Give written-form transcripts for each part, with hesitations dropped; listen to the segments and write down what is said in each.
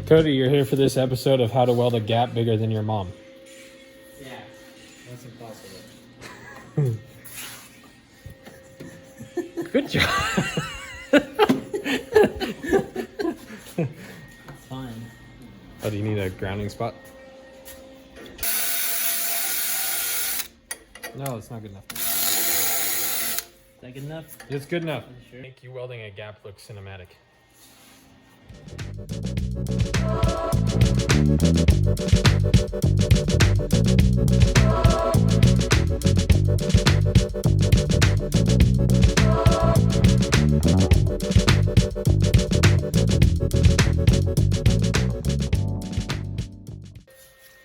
Cody, you're here for this episode of how to weld a gap bigger than your mom. Yeah, that's impossible. Good job. Fine. Oh, do you need a grounding spot? No, it's not good enough. Is that good enough? It's good enough. Sure. Make you welding a gap look cinematic.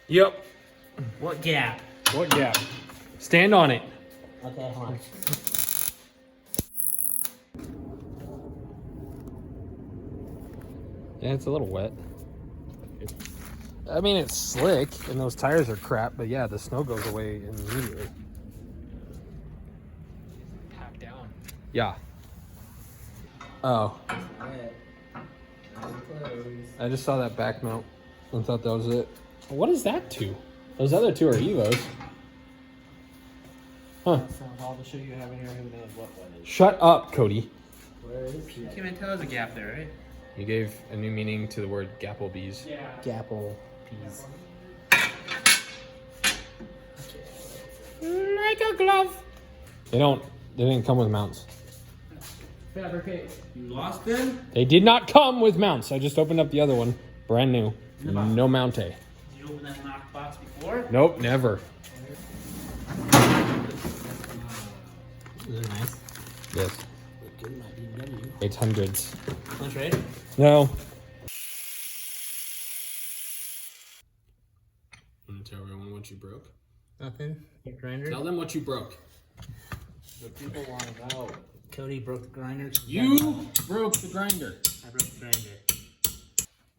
Yep. What gap? What gap? Stand on it. Okay, hold on. Yeah, it's a little wet. I mean, it's slick, and those tires are crap, but yeah, the snow goes away immediately. Pack down. Yeah. Oh. I just saw that back mount and thought that was it. What is that to? Those other two are Evos. Huh. All the shit you have in here, who knows what one is. Shut up, Cody. Where is it? You can't even tell there's a gap there, right? You gave a new meaning to the word Gapplebees. Yeah. Gapple peas. Like a glove. They didn't come with mounts. Fabricate. You lost them? They did not come with mounts. I just opened up the other one. Brand new. No mounte. Did you open that knock box before? Nope, never. Those are nice. Yes. Look good in my BMW. 800s. That's right. No. Want to tell everyone what you broke? Nothing. Your grinder. Tell them what you broke. The people want to know. Cody broke the grinder. You broke the grinder. I broke the grinder.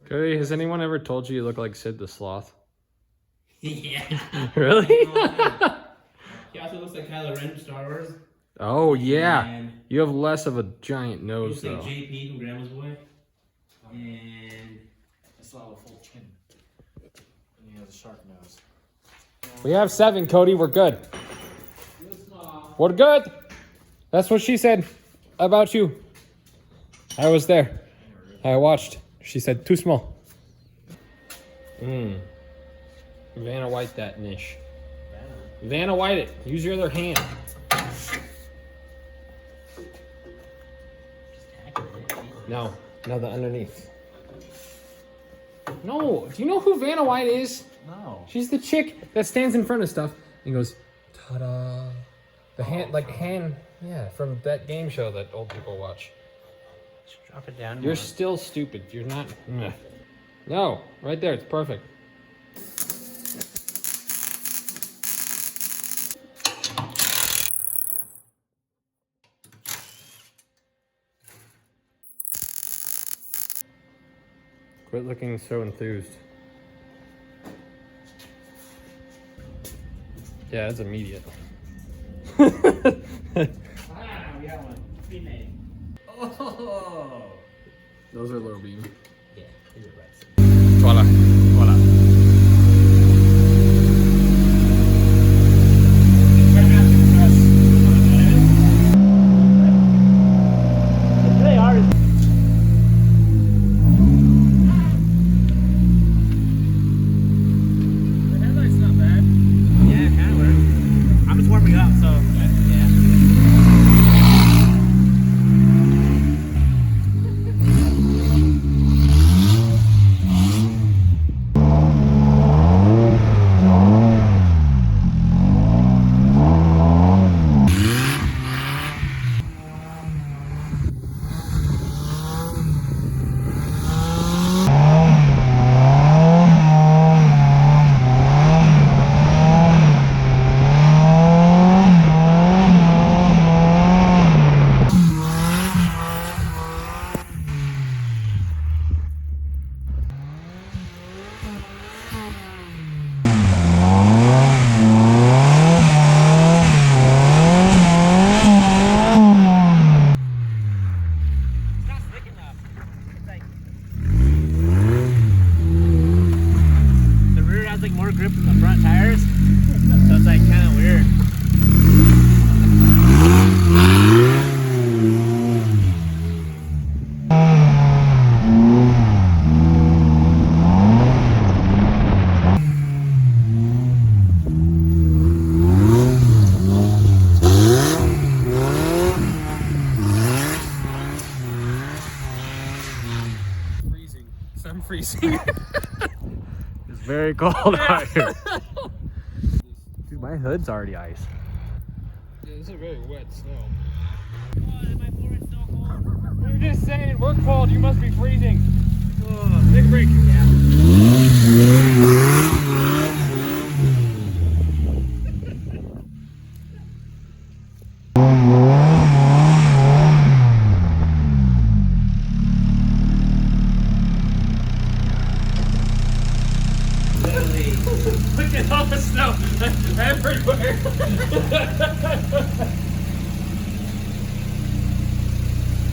Cody, has anyone ever told you you look like Sid the Sloth? Yeah. Really? He also looks like Kylo Ren from Star Wars. Oh, yeah. And You have less of a giant he nose, looks like though. JP from Grandma's Boy. And I still have a full chin. And he has a sharp nose. We have 7, Cody. We're good. We're good. That's what she said about you. I was there. I watched. She said, too small. Vanna White that niche. Vanna White it. Use your other hand. No. No, the underneath. No. Do you know who Vanna White is? No. She's the chick that stands in front of stuff and goes, ta-da. The hand, yeah, from that game show that old people watch. just drop it down. You're still stupid. You're not. No, right there. It's perfect. Quit looking so enthused. Yeah, it's immediate. Ah, we got one. Pre-made. Oh. Those are low beam. Yeah, these are right. Voila. Voila. more grip in the front tires, so it's like kind of weird. I'm freezing. It's very cold out here. Dude, my hood's already ice. Yeah, this is very wet snow. Oh, my forehead's so cold. We're just saying, we're cold, you must be freezing. Oh, big break. Yeah. Look at all the snow everywhere.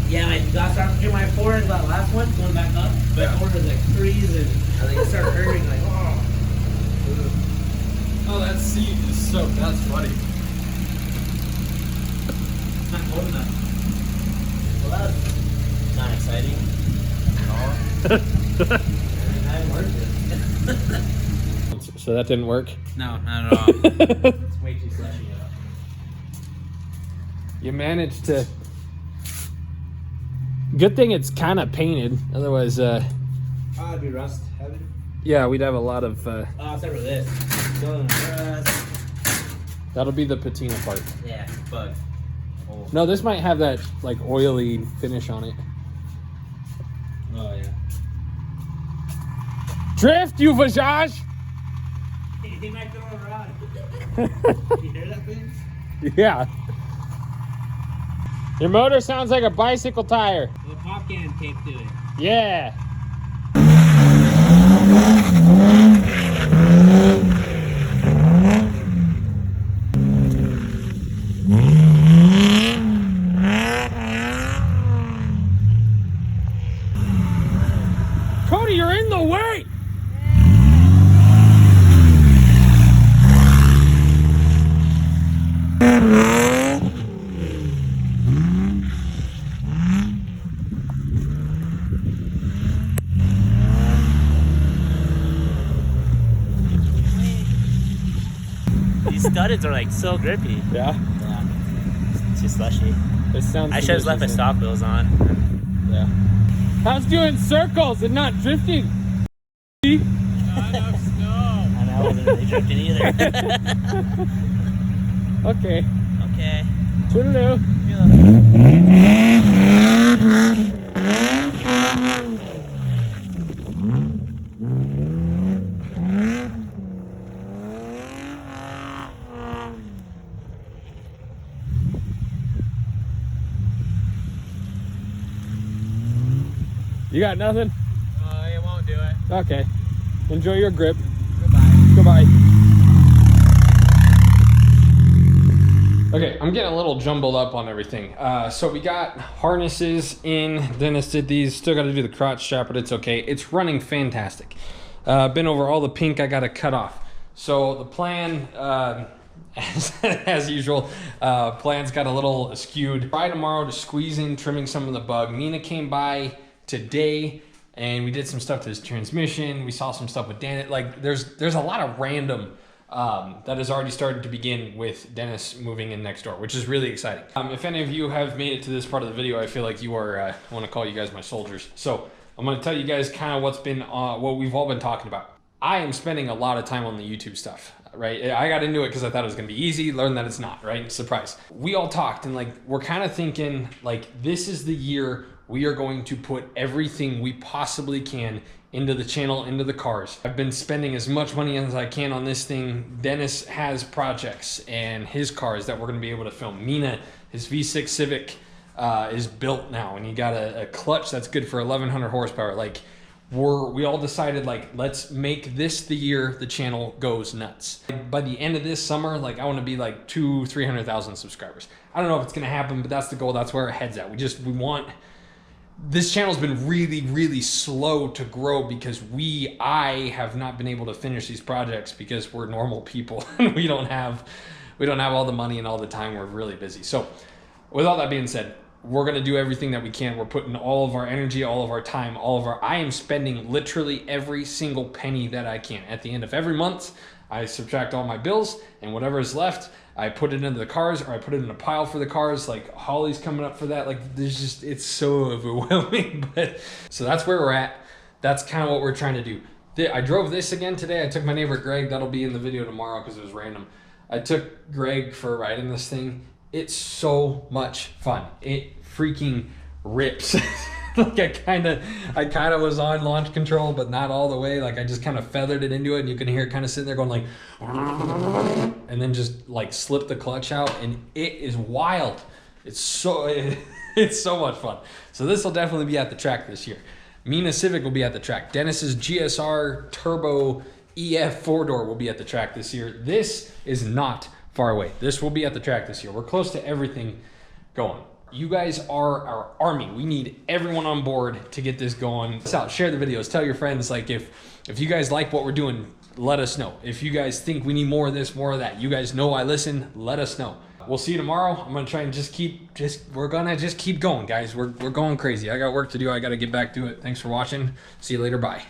Yeah, I got started to my forehead, that last one, going back up. My forehead's like freezing. I think it started hurting, like, oh. Oh, that seat is soaked. That's funny. It's not cold enough. Well, that's not exciting at all. I haven't worked it. So that didn't work? No, not at all. It's way too slushy up. You managed to... Good thing it's kind of painted. Otherwise, Oh, it'd be rust heavy. yeah, we'd have a lot of... Oh, except for this. Still in rust. That'll be the patina part. Yeah, bug. Oh. No, this might have that, like, oily finish on it. Oh, yeah. Drift, you Vajaj! He might throw a rod. You hear that thing? Yeah. Your motor sounds like a bicycle tire. With a pop can taped to it. Yeah. Cody, you're in the way! These studdeds are like so grippy. Yeah. Yeah. It's too slushy. It sounds I should have left my stock wheels on. Yeah. How's doing circles and not drifting? Not enough snow. I know, I wasn't really drifting either. Okay. Okay. Toodaloo. You got nothing? It won't do it. Okay. Enjoy your grip. Goodbye. Goodbye. Okay, I'm getting a little jumbled up on everything. So we got harnesses in. Dennis did these. Still got to do the crotch strap, but it's okay. It's running fantastic. Been over all the pink I got to cut off. So the plan, as usual, plan's got a little skewed. Try tomorrow to squeeze in trimming some of the bug. Mina came by today and we did some stuff to his transmission. We saw some stuff with Dan. Like there's a lot of random that has already started to begin with Dennis moving in next door, which is really exciting. If any of you have made it to this part of the video, I feel like you are, I want to call you guys my soldiers. So I'm going to tell you guys kind of what's been, what we've all been talking about. I am spending a lot of time on the YouTube stuff, right? I got into it because I thought it was going to be easy, learned that it's not, right? Surprise. We all talked and like, we're kind of thinking like, this is the year we are going to put everything we possibly can into the channel, into the cars. I've been spending as much money as I can on this thing. Dennis has projects and his cars that we're gonna be able to film. Mina, his V6 Civic is built now and he got a clutch that's good for 1100 horsepower. Like we all decided like, let's make this the year the channel goes nuts. Like, by the end of this summer, like I wanna be like 200,000-300,000 subscribers. I don't know if it's gonna happen, but that's the goal. That's where our head's at. We want this channel's been really, really slow to grow because I have not been able to finish these projects because we're normal people and we don't have all the money and all the time. We're really busy. So with all that being said, we're going to do everything that we can. We're putting all of our energy, all of our time, I am spending literally every single penny that I can. At the end of every month, I subtract all my bills, and whatever is left, I put it into the cars, or I put it in a pile for the cars. Like Holly's coming up for that. Like there's just, it's so overwhelming. But so that's where we're at. That's kind of what we're trying to do. I drove this again today. I took my neighbor Greg. That'll be in the video tomorrow because it was random. I took Greg for a ride in this thing. It's so much fun. It freaking rips. Like I kind of was on launch control, but not all the way. Like I just kind of feathered it into it, and you can hear it kind of sitting there going like, and then just like slip the clutch out, and it is wild. It's so much fun. So this will definitely be at the track this year. Mina Civic will be at the track. Dennis's GSR Turbo EF 4-door will be at the track this year. This is not far away. This will be at the track this year. We're close to everything going. You guys are our army. We need everyone on board to get this going. Share the videos. Tell your friends. Like if you guys like what we're doing, let us know. If you guys think we need more of this, more of that, you guys know I listen. Let us know. We'll see you tomorrow. I'm gonna try and we're gonna just keep going, guys. We're going crazy. I got work to do. I got to get back to it. Thanks for watching. See you later. Bye.